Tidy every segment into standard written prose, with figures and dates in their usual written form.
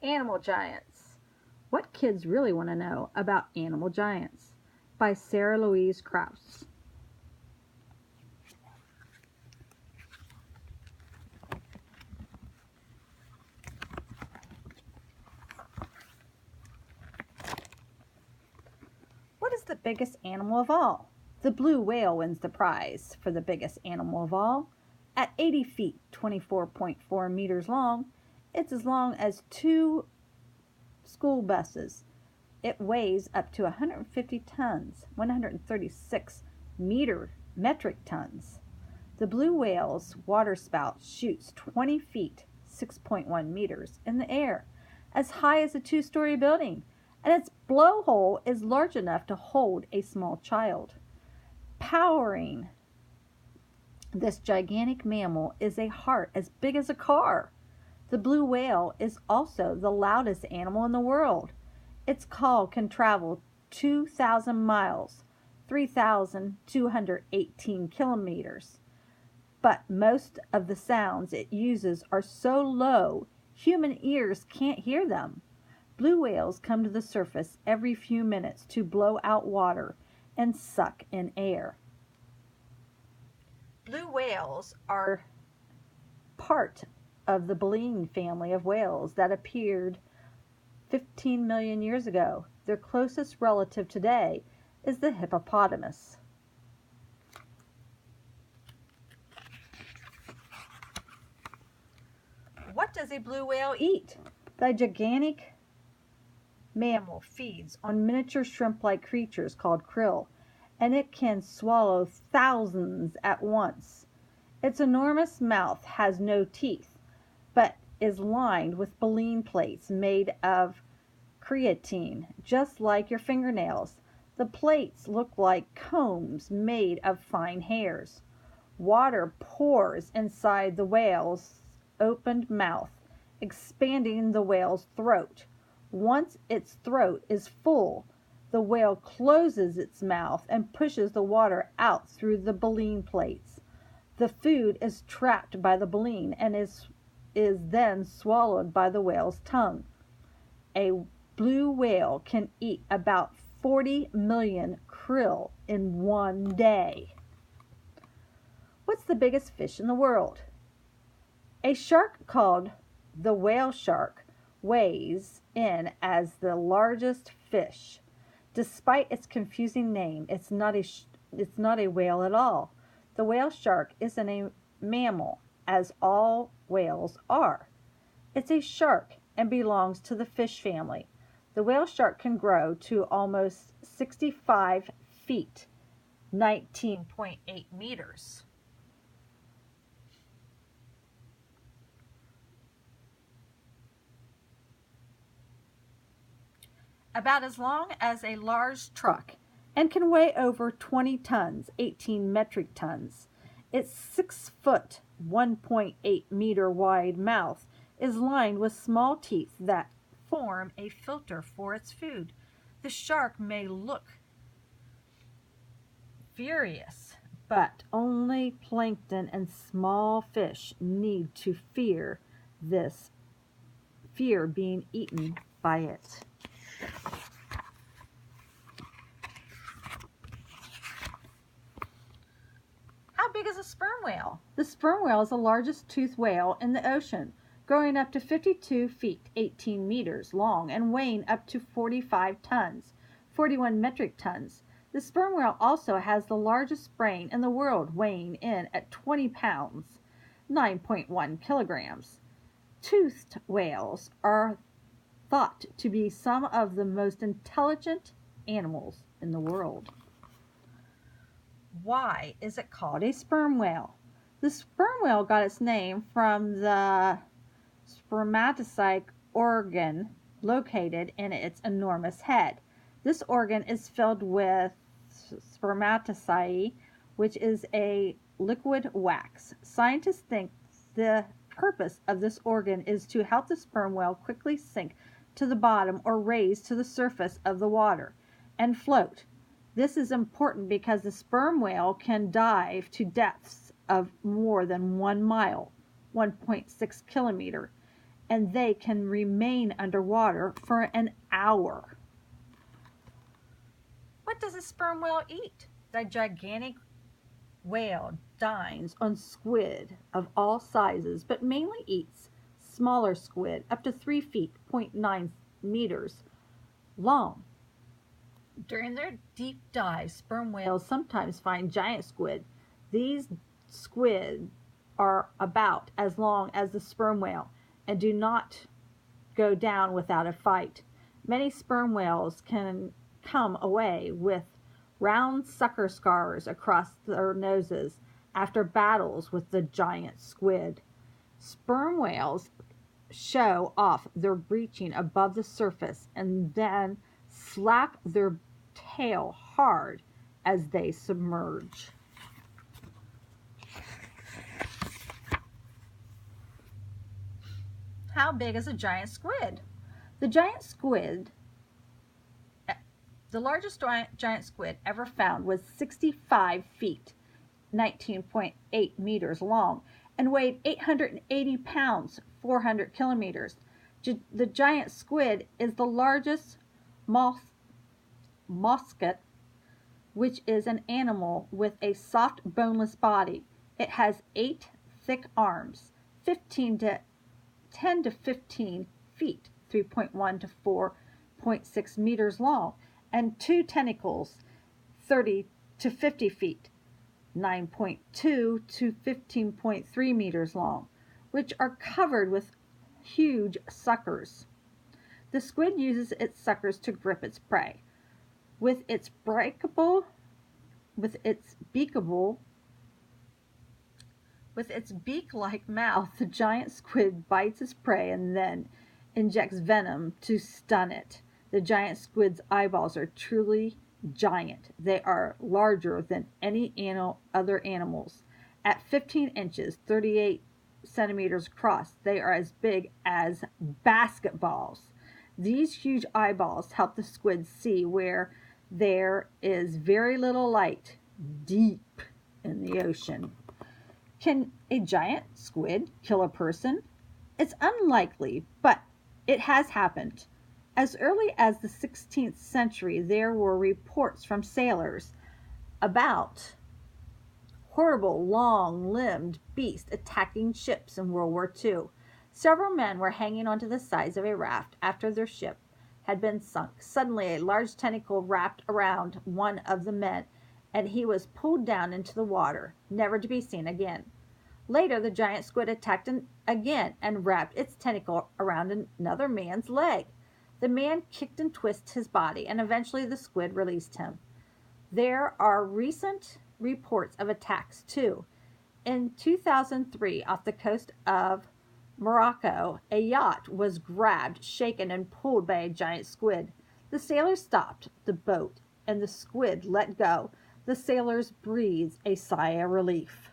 Animal Giants. What Kids Really Want to Know About Animal Giants by Sarah Louise Krause. What is the biggest animal of all? The blue whale wins the prize for the biggest animal of all. At 80 feet, 24.4 meters long, it's as long as two school buses. It weighs up to 150 tons, 136 metric tons. The blue whale's waterspout shoots 20 feet, 6.1 meters, in the air, as high as a two-story building, and its blowhole is large enough to hold a small child. Powering this gigantic mammal is a heart as big as a car. The blue whale is also the loudest animal in the world. Its call can travel 2,000 miles, 3,218 kilometers. But most of the sounds it uses are so low, human ears can't hear them. Blue whales come to the surface every few minutes to blow out water and suck in air. Blue whales are part of the baleen family of whales that appeared 15 million years ago. Their closest relative today is the hippopotamus. What does a blue whale eat? The gigantic mammal feeds on miniature shrimp-like creatures called krill, and it can swallow thousands at once. Its enormous mouth has no teeth, but is lined with baleen plates made of keratin, just like your fingernails. The plates look like combs made of fine hairs. Water pours inside the whale's opened mouth, expanding the whale's throat. Once its throat is full, the whale closes its mouth and pushes the water out through the baleen plates. The food is trapped by the baleen and is then swallowed by the whale's tongue. A blue whale can eat about 40 million krill in one day. What's the biggest fish in the world? A shark called the whale shark weighs in as the largest fish. Despite its confusing name, it's not a whale at all. The whale shark isn't a mammal, as all whales are. It's a shark and belongs to the fish family. The whale shark can grow to almost 65 feet, 19.8 meters. About as long as a large truck, and can weigh over 20 tons, 18 metric tons. Its 6 foot, 1.8 meter wide mouth is lined with small teeth that form a filter for its food. The shark may look furious, but only plankton and small fish need to fear being eaten by it. How big is a sperm whale? The sperm whale is the largest toothed whale in the ocean, growing up to 52 feet, 18 meters long and weighing up to 45 tons, 41 metric tons. The sperm whale also has the largest brain in the world, weighing in at 20 pounds, 9.1 kilograms. Toothed whales are thought to be some of the most intelligent animals in the world. Why is it called a sperm whale? The sperm whale got its name from the spermatocyte organ located in its enormous head. This organ is filled with spermatocyte, which is a liquid wax. Scientists think the purpose of this organ is to help the sperm whale quickly sink to the bottom or raise to the surface of the water and float. This is important because the sperm whale can dive to depths of more than 1 mile, 1.6 kilometer, and they can remain underwater for an hour. What does a sperm whale eat? The gigantic whale dines on squid of all sizes, but mainly eats smaller squid up to 3 feet, 0.9 meters long. During their deep dives, sperm whales sometimes find giant squid. These squid are about as long as the sperm whale and do not go down without a fight. Many sperm whales can come away with round sucker scars across their noses after battles with the giant squid. Sperm whales show off their breaching above the surface and then slap their tail hard as they submerge. How big is a giant squid? The giant squid, the largest giant squid ever found was 65 feet, 19.8 meters long, and weighed 880 pounds, 400 kilometers. The giant squid is the largest mosquit, which is an animal with a soft, boneless body. It has 8 thick arms, 10 to 15 feet, 3.1 to 4.6 meters long, and 2 tentacles, 30 to 50 feet, 9.2 to 15.3 meters long, which are covered with huge suckers. The squid uses its suckers to grip its prey. With its beak-like mouth, the giant squid bites its prey and then injects venom to stun it. The giant squid's eyeballs are truly giant. They are larger than any other animals. At 15 inches, 38 centimeters across, they are as big as basketballs. These huge eyeballs help the squid see where there is very little light deep in the ocean. Can a giant squid kill a person? It's unlikely, but it has happened. As early as the 16th century, there were reports from sailors about horrible long-limbed beasts attacking ships in World War II. Several men were hanging onto the sides of a raft after their ship had been sunk. Suddenly, a large tentacle wrapped around one of the men, and he was pulled down into the water, never to be seen again. Later, the giant squid attacked again and wrapped its tentacle around another man's leg. The man kicked and twisted his body, and eventually the squid released him. There are recent reports of attacks, too. In 2003, off the coast of Morocco, a yacht was grabbed, shaken, and pulled by a giant squid. The sailors stopped the boat, and the squid let go. The sailors breathed a sigh of relief.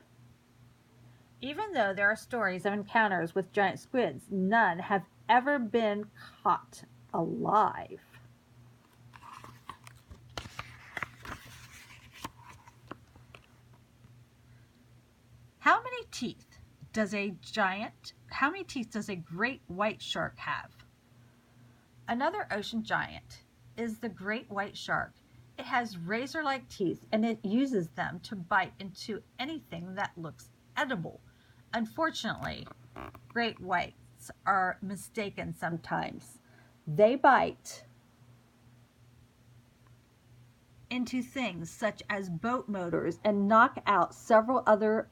Even though there are stories of encounters with giant squids, none have ever been caught alive. How many teeth does a great white shark have? Another ocean giant is the great white shark. It has razor-like teeth, and it uses them to bite into anything that looks edible. Unfortunately, great whites are mistaken sometimes. They bite into things such as boat motors and knock out several of their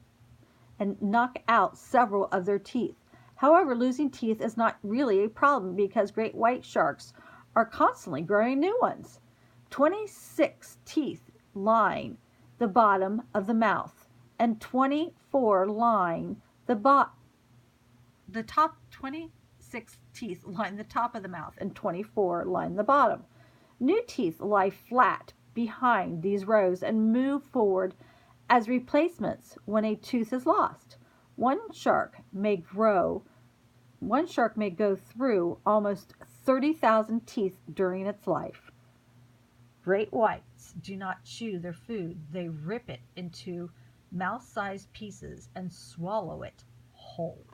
teeth. However, losing teeth is not really a problem because great white sharks are constantly growing new ones. 26 teeth line the bottom of the mouth, and 24 line the top. 26 teeth line the top of the mouth, and 24 line the bottom. New teeth lie flat behind these rows and move forward as replacements when a tooth is lost. One shark may go through almost 30,000 teeth during its life. Great whites do not chew their food. They rip it into mouth-sized pieces and swallow it whole.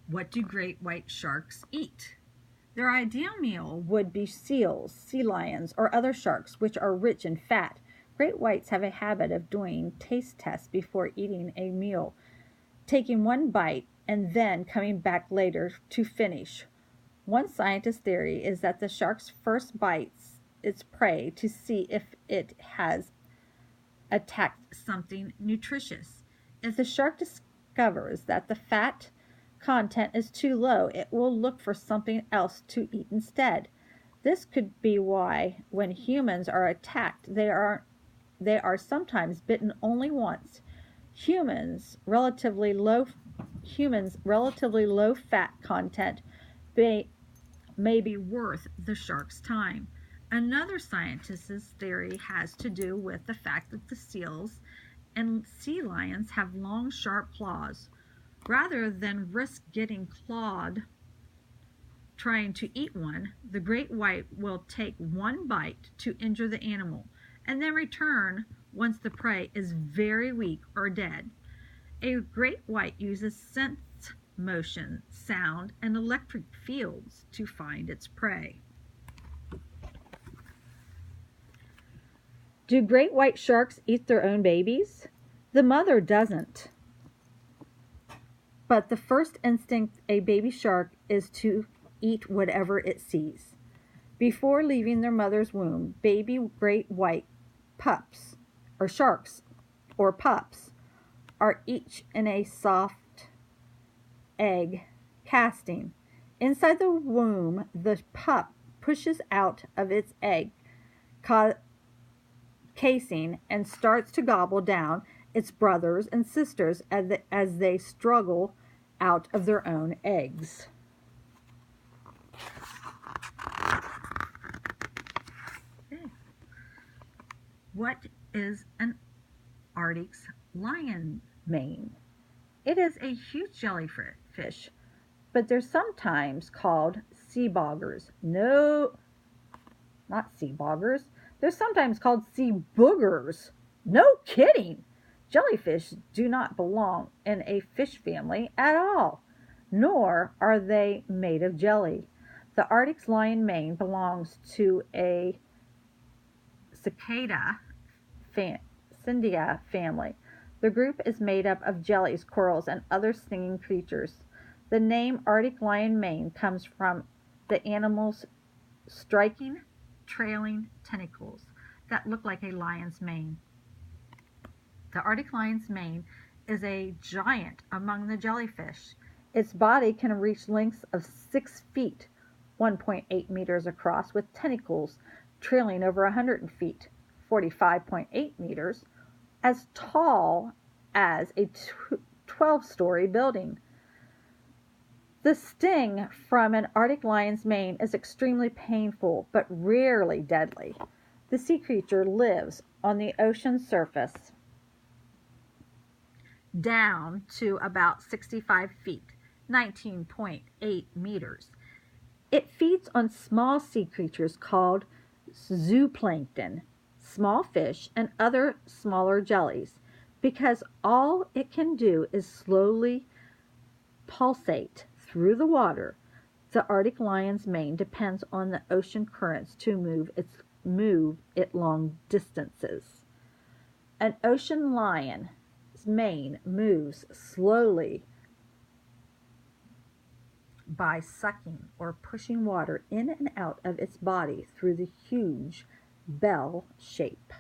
What do great white sharks eat? Their ideal meal would be seals, sea lions, or other sharks which are rich in fat. Great whites have a habit of doing taste tests before eating a meal, taking one bite and then coming back later to finish. One scientist's theory is that the shark's first bites its prey to see if it has attacked something nutritious. If the shark discovers that the fat content is too low, it will look for something else to eat instead. This could be why when humans are attacked, they are sometimes bitten only once. Humans relatively low humans relatively low fat content may, may be worth the shark's time. Another scientist's theory has to do with the fact that the seals and sea lions have long, sharp claws. Rather than risk getting clawed trying to eat one, the great white will take one bite to injure the animal and then return once the prey is very weak or dead. A great white uses scent, motion, sound, and electric fields to find its prey. Do great white sharks eat their own babies? The mother doesn't. But the first instinct a baby shark is to eat whatever it sees. Before leaving their mother's womb, baby great white pups, or sharks, or pups, are each in a soft egg casting. Inside the womb, the pup pushes out of its egg casing and starts to gobble down its brothers and sisters as they struggle out of their own eggs. Okay. What is an Arctic's lion mane? It is a huge jellyfish, but they're sometimes called sea boggers. No, not sea boggers. They're sometimes called sea boogers. No kidding! Jellyfish do not belong in a fish family at all, nor are they made of jelly. The Arctic's lion mane belongs to a Cicada family. The group is made up of jellies, corals, and other stinging creatures. The name Arctic lion mane comes from the animal's striking, trailing tentacles that look like a lion's mane. The Arctic lion's mane is a giant among the jellyfish. Its body can reach lengths of 6 feet, 1.8 meters across, with tentacles trailing over 100 feet, 45.8 meters, as tall as a 12-story building. The sting from an Arctic lion's mane is extremely painful, but rarely deadly. The sea creature lives on the ocean surface down to about 65 feet, 19.8 meters. It feeds on small sea creatures called zooplankton, small fish, and other smaller jellies, because all it can do is slowly pulsate through the water. The Arctic lion's mane depends on the ocean currents to move it long distances. An ocean lion's mane moves slowly by sucking or pushing water in and out of its body through the huge bell shape.